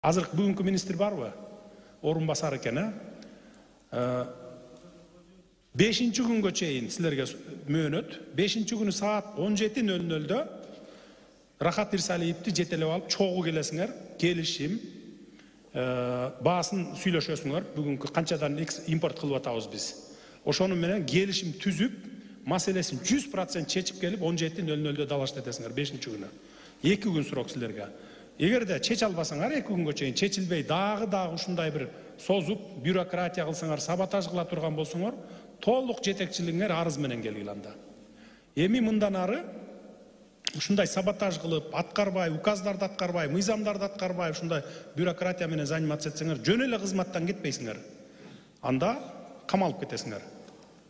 Азыр бүгүнкү министр барбы? Орун басар экен, 5-нчи күнгө чейин силерге мөөнөт. 5-нчи күнү саат 17:00-дө Рахат Ирсалиевди жетелеп алып чогуу келесиңер, келишим, баасын сүйлөшөсүңөр. Бүгүнкү канчадан импорт кылып атабыз биз. Ошону менен келишим түзүп, маселесин 100% чечип келип 17:00-дө далашт этесиңер 5-нчи күнү. 2 күн срок силерге. Эгерде чече албасаңар 2 күнгө чейин чечилбей дагы ушундай бир созуп, бюрократия кылсаңар, саботаж кыла турган болсоңор, толук жетекчилигиңер арыз менен келгиле анда. Эми мындан ары ушундай саботаж кылып, аткарбай, указдарды аткарбай, мыйзамдарды аткарбай, ушундай бюрократия менен заниматься этсеңер, жөн эле кызматтан кетпейсиңер. Анда камалып кетесиңер.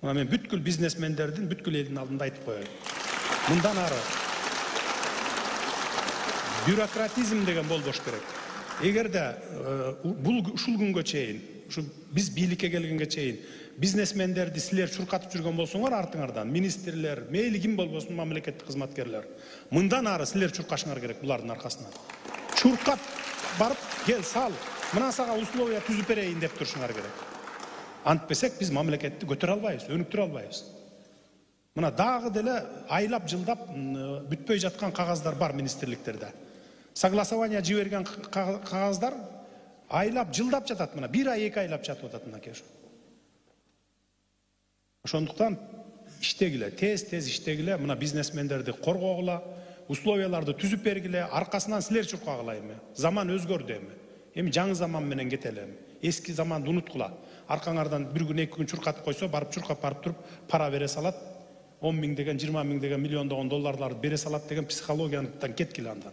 Мына мен бүткүл бизнесмендердин, бүткүл элдин алдында айтып коеюн. Мындан ары бюрократизм деген болбош керек. Эгерде ушул күнгө чейин, ушу биз бийликке келгенге чейин бизнесмендерди силер чуркатып жүргөн болсоңор артыңардан, министрлер, мейли ким болбосун мамлекеттик кызматкерлер, мындан ары силер чуркашыңар керек булардын аркасынан. Чуркап барып, кел сал, мына сага условия түзүп берейин деп турушуңар керек. Антпесек биз мамлекетти көтөрө албайбыз, өнүктүрө албайбыз. Мына дагы деле айлап жылдап бүтпөй жаткан кагаздар бар министрликтерде. Согласование жиберген кагаздар айлап жылдап жатат, мына 1 ай 2 айлап жатып атат мынакей ошо. Ошондуктан иштегиле, тез иштегиле, мына бизнесмендерди коргогула, условияларды түзүп бергиле, аркасынан силер чуркагыла эми. Заман өзгөрдү эми. Эми жаңы заман менен кетели эми. Эски заманды унуткула. Аркаңардан 1 күн 2 күн чуркатып койсо, барып чуркап барып туруп пара бере салат. 10 миң деген, 20 миң деген, миллиондогон долларларды бере салат деген психологиядан кеткиле андан.